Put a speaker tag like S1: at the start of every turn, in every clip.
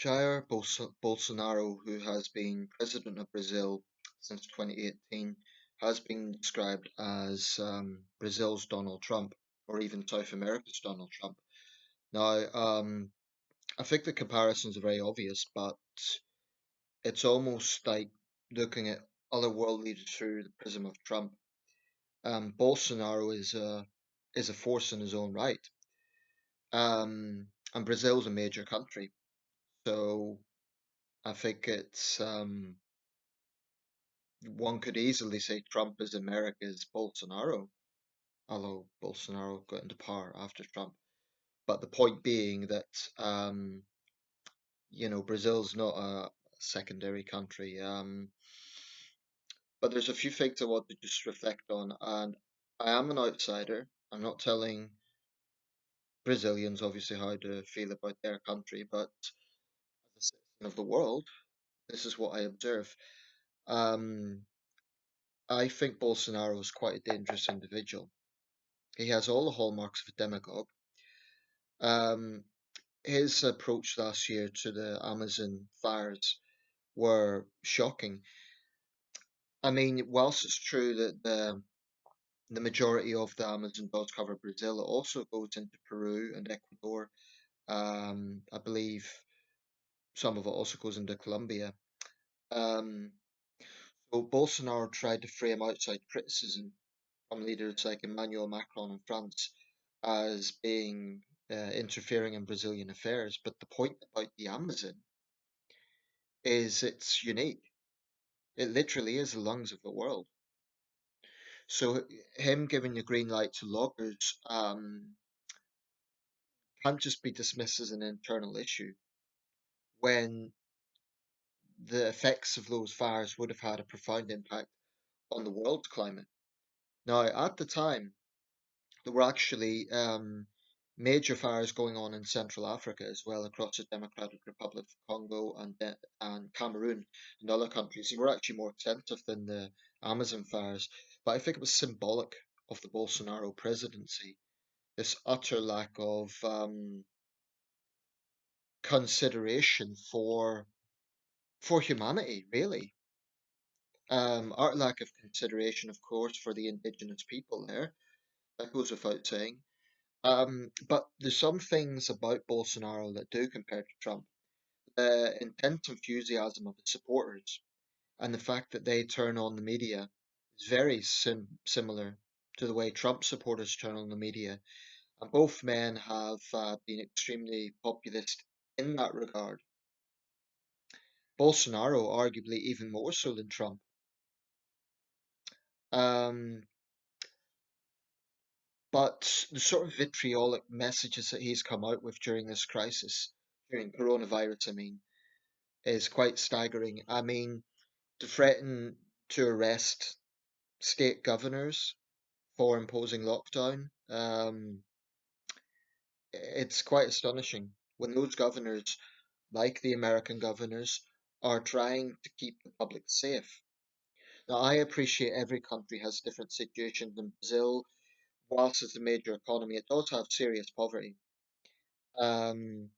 S1: Bolsonaro, who has been president of Brazil since 2018, has been described as Brazil's Donald Trump, or even South America's Donald Trump. Now, I think the comparisons are very obvious, but it's almost like looking at other world leaders through the prism of Trump. Bolsonaro is a force in his own right, and Brazil's a major country, so I think it's one could easily say Trump is America's Bolsonaro, although Bolsonaro got into power after Trump. But the point being that Brazil's not a secondary country. But there's a few things I want to just reflect on, and I am an outsider. I'm not telling Brazilians obviously how to feel about their country, but as a citizen of the world, this is what I observe. Um, I think Bolsonaro is quite a dangerous individual. He has all the hallmarks of a demagogue. Um, his approach last year to the Amazon fires were shocking. I mean, whilst it's true that the majority of the Amazon does cover Brazil, it also goes into Peru and Ecuador. I believe some of it also goes into Colombia. Um, so Bolsonaro tried to frame outside criticism from leaders like Emmanuel Macron in France as being interfering in Brazilian affairs. But the point about the Amazon is it's unique. It literally is the lungs of the world. So him giving the green light to loggers can't just be dismissed as an internal issue when the effects of those fires would have had a profound impact on the world's climate. Now, at the time, there were actually major fires going on in Central Africa as well, across the Democratic Republic of Congo and Cameroon and other countries. They were actually more extensive than the Amazon fires, but I think it was symbolic of the Bolsonaro presidency. This utter lack of consideration for humanity, really. Our lack of consideration, of course, for the indigenous people there. That goes without saying. But there's some things about Bolsonaro that do compare to Trump. The intense enthusiasm of his supporters and the fact that they turn on the media is very similar to the way Trump supporters turn on the media. And both men have been extremely populist in that regard. Bolsonaro, arguably even more so than Trump. Um, but the sort of vitriolic messages that he's come out with during this crisis, during coronavirus, I mean, is quite staggering. I mean, to threaten to arrest state governors for imposing lockdown, it's quite astonishing when those governors, like the American governors, are trying to keep the public safe. Now, I appreciate every country has different situations. In Brazil, whilst it's a major economy, it does have serious poverty. Um,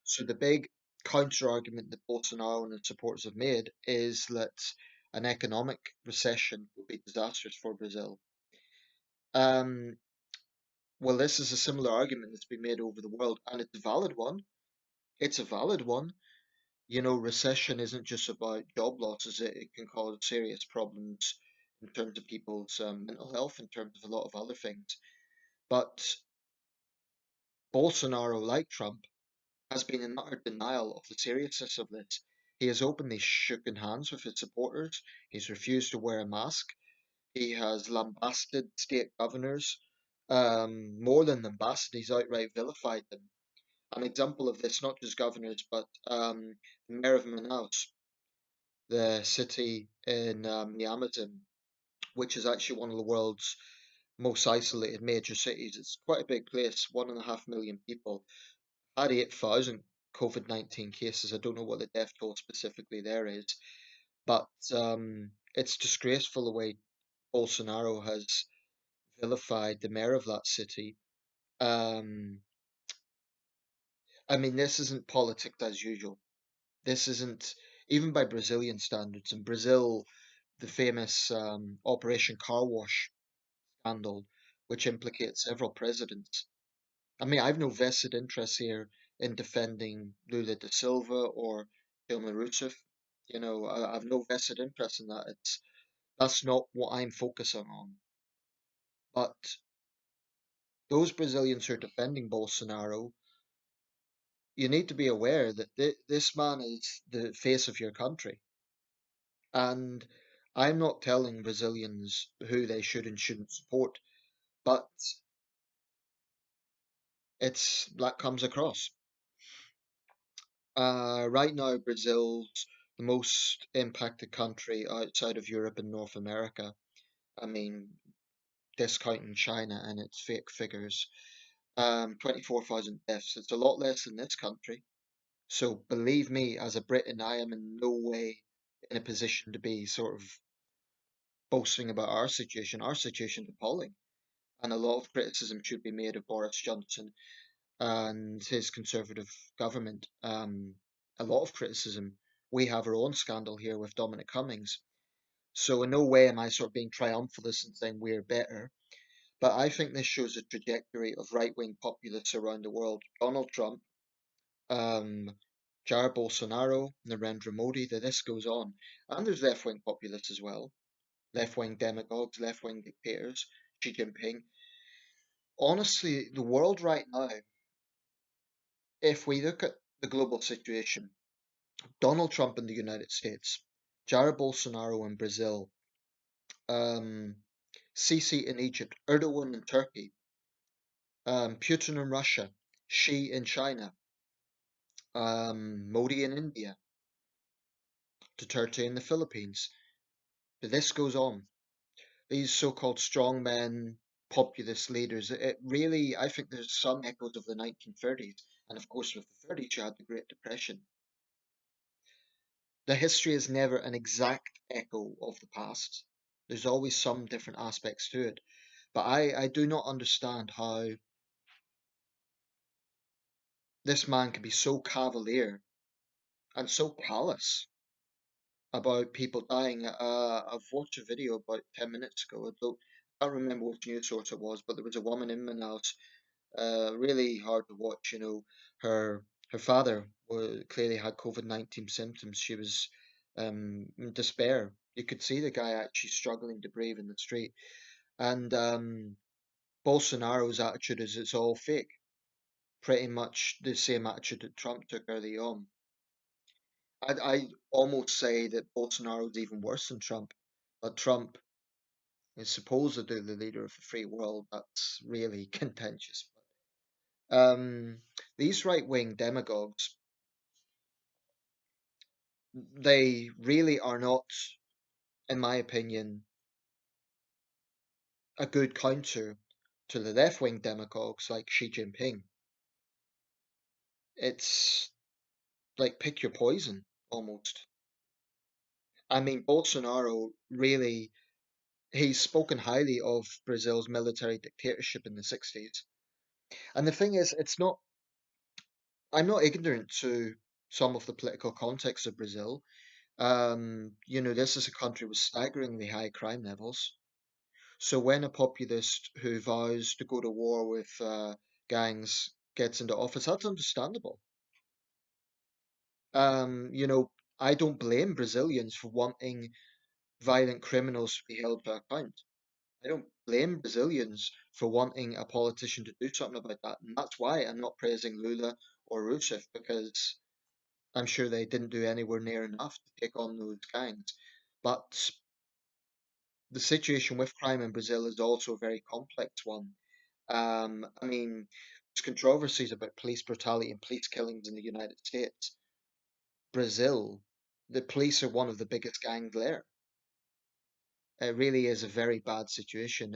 S1: so the big counter argument that Bolsonaro and his supporters have made is that an economic recession would be disastrous for Brazil. Um, well, this is a similar argument that's been made over the world, and it's a valid one. It's a valid one. Recession isn't just about job losses, it can cause serious problems in terms of people's mental health, in terms of a lot of other things. But Bolsonaro, like Trump, has been in utter denial of the seriousness of this. He has openly shaken hands with his supporters. He's refused to wear a mask. He has lambasted state governors. More than lambasted, he's outright vilified them. An example of this, not just governors, but the mayor of Manaus, the city in the Amazon, which is actually one of the world's most isolated major cities. It's quite a big place, 1.5 million people. Had 8,000 COVID-19 cases. I don't know what the death toll specifically there is, but it's disgraceful the way Bolsonaro has vilified the mayor of that city. Um, I mean, this isn't politics as usual. This isn't even by Brazilian standards. In Brazil, the famous Operation Car Wash scandal, which implicates several presidents. I mean, I've no vested interest here in defending Lula da Silva or Dilma Rousseff. I've no vested interest in that. That's not what I'm focusing on. But those Brazilians who are defending Bolsonaro, you need to be aware that this man is the face of your country. And I'm not telling Brazilians who they should and shouldn't support, but that comes across. Right now, Brazil's the most impacted country outside of Europe and North America. I mean, discounting China and its fake figures. 24,000 deaths. It's a lot less than this country. So believe me, as a Briton, I am in no way in a position to be sort of boasting about our situation. Our situation is appalling. And a lot of criticism should be made of Boris Johnson and his Conservative government. A lot of criticism. We have our own scandal here with Dominic Cummings. So in no way am I sort of being triumphalist and saying we're better. But I think this shows a trajectory of right-wing populists around the world. Donald Trump, um, Jair Bolsonaro, Narendra Modi, the list goes on. And there's left-wing populists as well. Left-wing demagogues, left-wing dictators, Xi Jinping. Honestly, the world right now, if we look at the global situation, Donald Trump in the United States, Jair Bolsonaro in Brazil, um, Sisi in Egypt, Erdogan in Turkey, Putin in Russia, Xi in China, Modi in India, Duterte in the Philippines. The list goes on. These so-called strongmen, populist leaders, it really, I think there's some echoes of the 1930s. And of course, with the 30s, you had the Great Depression. The history is never an exact echo of the past. There's always some different aspects to it. But I do not understand how this man can be so cavalier and so callous about people dying. I've watched a video about 10 minutes ago. I can't remember which news source it was, but there was a woman in Manaus, really hard to watch. Her father clearly had COVID-19 symptoms. She was in despair. You could see the guy actually struggling to breathe in the street. And Bolsonaro's attitude is it's all fake. Pretty much the same attitude that Trump took early on. I almost say that Bolsonaro is even worse than Trump. But Trump is supposedly the leader of the free world. That's really contentious. These right-wing demagogues, they really are not, in my opinion, a good counter to the left-wing demagogues like Xi Jinping. It's like pick your poison, almost. I mean, Bolsonaro really, he's spoken highly of Brazil's military dictatorship in the 60s. And the thing is, I'm not ignorant to some of the political context of Brazil. This is a country with staggeringly high crime levels. So when a populist who vows to go to war with gangs gets into office, that's understandable. Um, you know, I don't blame Brazilians for wanting violent criminals to be held to account. I don't blame Brazilians for wanting a politician to do something about that. And that's why I'm not praising Lula or Rousseff, because I'm sure they didn't do anywhere near enough to take on those gangs. But the situation with crime in Brazil is also a very complex one. I mean, there's controversies about police brutality and police killings in the United States. Brazil, the police are one of the biggest gangs there. It really is a very bad situation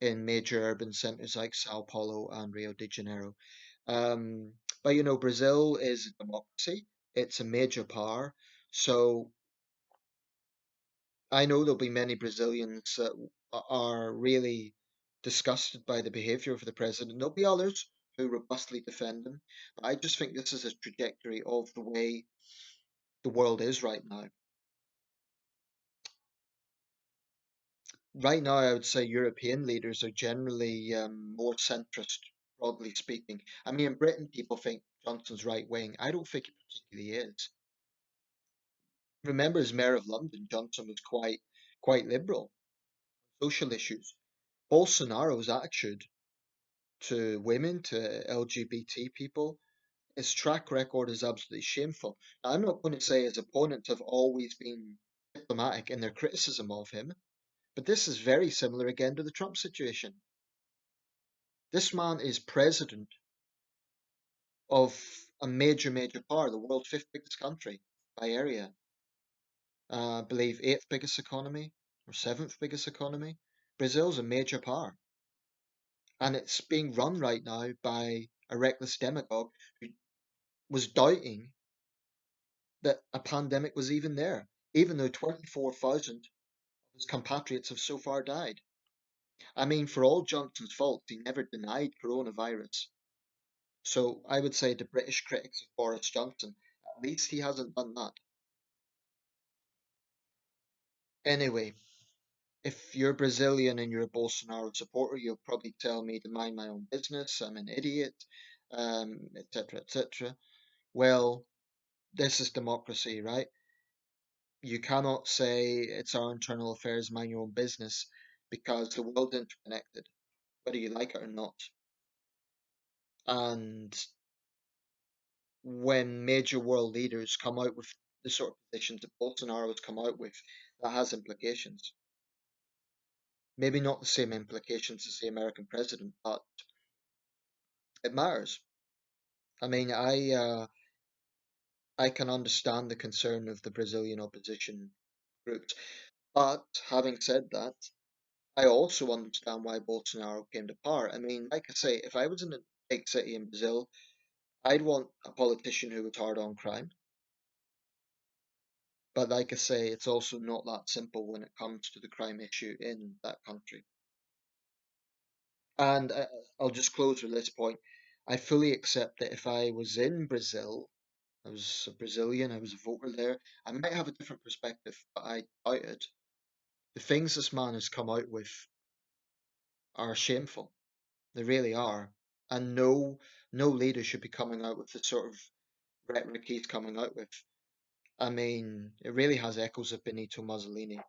S1: in major urban centers like Sao Paulo and Rio de Janeiro. But Brazil is a democracy. It's a major power. So I know there'll be many Brazilians that are really disgusted by the behavior of the president. There'll be others who robustly defend him. But I just think this is a trajectory of the way the world is right now. Right now, I would say European leaders are generally more centrist, broadly speaking. I mean, in Britain, people think Johnson's right wing. I don't think he particularly is. Remember, as mayor of London, Johnson was quite liberal on social issues. Bolsonaro's attitude to women, to LGBT people, his track record is absolutely shameful. Now, I'm not going to say his opponents have always been diplomatic in their criticism of him, but this is very similar again to the Trump situation. This man is president of a major power, the world's fifth biggest country by area. I believe eighth biggest economy or seventh biggest economy. Brazil's a major power, and it's being run right now by a reckless demagogue who was doubting that a pandemic was even there, even though 24,000 of his compatriots have so far died. I mean, for all Johnson's faults, he never denied coronavirus. So I would say to British critics of Boris Johnson, at least he hasn't done that. Anyway, if you're Brazilian and you're a Bolsonaro supporter, you'll probably tell me to mind my own business, I'm an idiot, etc., etc. Well, this is democracy, right? You cannot say it's our internal affairs, mind your own business, because the world's interconnected, whether you like it or not. And when major world leaders come out with the sort of positions that Bolsonaro has come out with, that has implications. Maybe not the same implications as the American president, but it matters. I mean, I can understand the concern of the Brazilian opposition groups, but having said that, I also understand why Bolsonaro came to power. I mean, like I say, if I was in a big city in Brazil, I'd want a politician who was hard on crime. But like I say, it's also not that simple when it comes to the crime issue in that country. And I'll just close with this point. I fully accept that if I was in Brazil, I was a Brazilian, I was a voter there, I might have a different perspective, but I doubt it. The things this man has come out with are shameful. They really are. And no leader should be coming out with the sort of rhetoric he's coming out with. I mean, it really has echoes of Benito Mussolini.